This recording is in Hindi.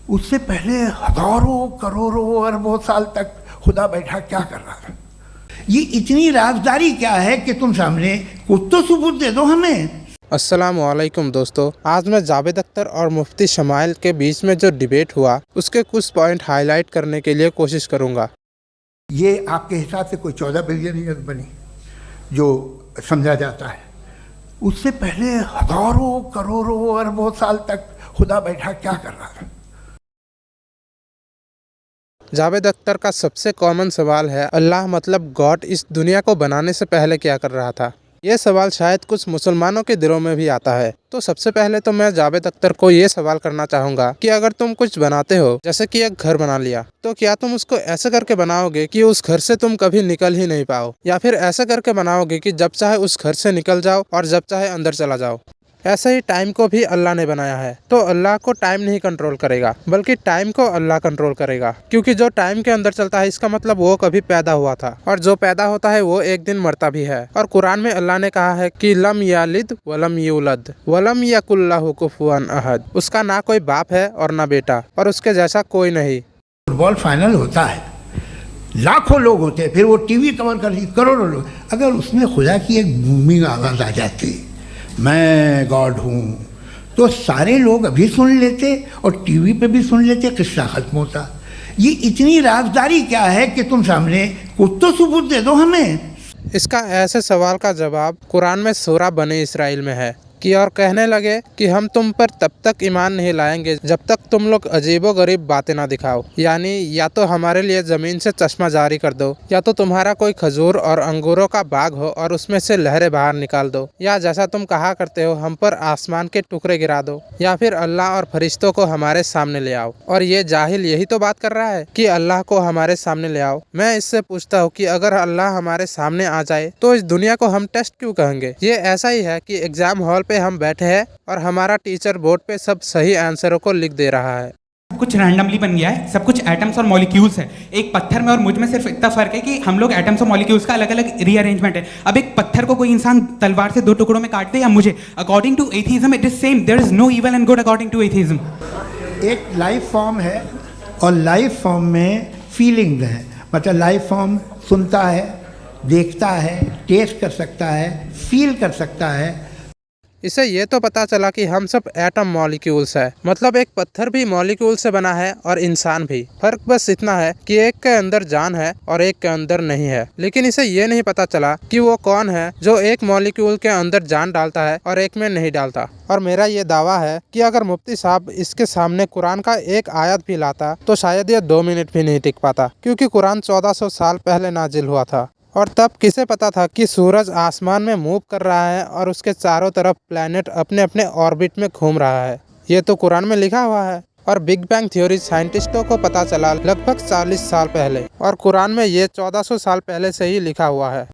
उससे पहले हजारों करोड़ों अरबों साल तक खुदा बैठा क्या कर रहा था। ये इतनी राजदारी क्या है कि तुम सामने कुछ तो सबूत दे दो हमें। अस्सलामुअलैकुम दोस्तों, आज मैं जावेद अख्तर और मुफ्ती शमाइल के बीच में जो डिबेट हुआ उसके कुछ पॉइंट हाईलाइट करने के लिए कोशिश करूंगा। ये आपके हिसाब से कोई 14 बिलियन ईयर बनी जो समझा जाता है। उससे पहले हजारों करोड़ों अरबों साल तक खुदा बैठा क्या कर रहा था। जावेद अख्तर का सबसे कॉमन सवाल है अल्लाह मतलब गॉड इस दुनिया को बनाने से पहले क्या कर रहा था। ये सवाल शायद कुछ मुसलमानों के दिलों में भी आता है। तो सबसे पहले तो मैं जावेद अख्तर को ये सवाल करना चाहूँगा कि अगर तुम कुछ बनाते हो, जैसे कि एक घर बना लिया, तो क्या तुम उसको ऐसे करके बनाओगे कि उस घर से तुम कभी निकल ही नहीं पाओ, या फिर ऐसे करके बनाओगे कि जब चाहे उस घर से निकल जाओ और जब चाहे अंदर चला जाओ। ऐसे ही टाइम को भी अल्लाह ने बनाया है, तो अल्लाह को टाइम नहीं कंट्रोल करेगा बल्कि टाइम को अल्लाह कंट्रोल करेगा, क्योंकि जो टाइम के अंदर चलता है इसका मतलब वो कभी पैदा हुआ था, और जो पैदा होता है वो एक दिन मरता भी है। और कुरान में अल्लाह ने कहा है कि लम यालिद वलम यूलद वलम यकुल्लहु कुफुवन अहद। उसका ना कोई बाप है और ना बेटा, और उसके जैसा कोई नहीं। फुटबॉल फाइनल होता है, लाखों लोग होते हैं, फिर वो टीवी कवर कर करोड़ों लोग। अगर उसमें खुदा की एक बूमिंग आवाज़ आ जाती, मैं गॉड हूँ, तो सारे लोग अभी सुन लेते और टीवी पे भी सुन लेते, किस्सा खत्म होता। ये इतनी राजदारी क्या है कि तुम सामने कुछ तो सबूत दे दो हमें। इसका ऐसे सवाल का जवाब कुरान में सूरा बनी इसराइल में है कि और कहने लगे कि हम तुम पर तब तक ईमान नहीं लाएंगे जब तक तुम लोग अजीबो गरीब बातें ना दिखाओ, यानी या तो हमारे लिए ज़मीन से चश्मा जारी कर दो, या तो तुम्हारा कोई खजूर और अंगूरों का बाग हो और उसमें से लहरें बाहर निकाल दो, या जैसा तुम कहा करते हो हम पर आसमान के टुकड़े गिरा दो, या फिर अल्लाह और फरिश्तों को हमारे सामने ले आओ। और ये जाहिल यही तो बात कर रहा है कि अल्लाह को हमारे सामने ले आओ। मैं इससे पूछता हूँ कि अगर अल्लाह हमारे सामने आ जाए तो इस दुनिया को हम टेस्ट क्यों कहेंगे। ये ऐसा ही है कि एग्जाम हॉल पे हम बैठे हैं और हमारा टीचर बोर्ड पे सब सही आंसरों को लिख दे रहा है। कुछ रैंडमली बन गया है, सब कुछ एटम्स और मॉलिक्यूल्स है। एक पत्थर में और मुझ में सिर्फ इतना फर्क है कि हम लोग एटम्स और मॉलिक्यूल्स का अलग अलग रीअरेंजमेंट है। अब एक पत्थर को कोई इंसान तलवार से 2 टुकड़ों में काट दे या मुझे, according to atheism it is same. There is no evil and good according to atheism. एक लाइफ फॉर्म है और लाइफ फॉर्म में फीलिंग्स हैं, मतलब लाइफ फॉर्म सुनता है, देखता है, टेस्ट कर सकता है, फील कर सकता है। इससे ये तो पता चला कि हम सब एटम मॉलिक्यूल्स है, मतलब एक पत्थर भी मॉलिक्यूल से बना है और इंसान भी। फर्क बस इतना है कि एक के अंदर जान है और एक के अंदर नहीं है। लेकिन इसे ये नहीं पता चला कि वो कौन है जो एक मॉलिक्यूल के अंदर जान डालता है और एक में नहीं डालता। और मेरा ये दावा है कि अगर मुफ्ती साहब इसके सामने कुरान का एक आयत भी लाता तो शायद ये 2 मिनट भी नहीं टिक पाता, क्योंकि कुरान 1400 साल पहले नाजिल हुआ था। और तब किसे पता था कि सूरज आसमान में मूव कर रहा है और उसके चारों तरफ प्लैनेट अपने अपने ऑर्बिट में घूम रहा है। ये तो कुरान में लिखा हुआ है। और बिग बैंग थ्योरी साइंटिस्टों को पता चला लगभग 40 साल पहले, और कुरान में ये 1400 साल पहले से ही लिखा हुआ है।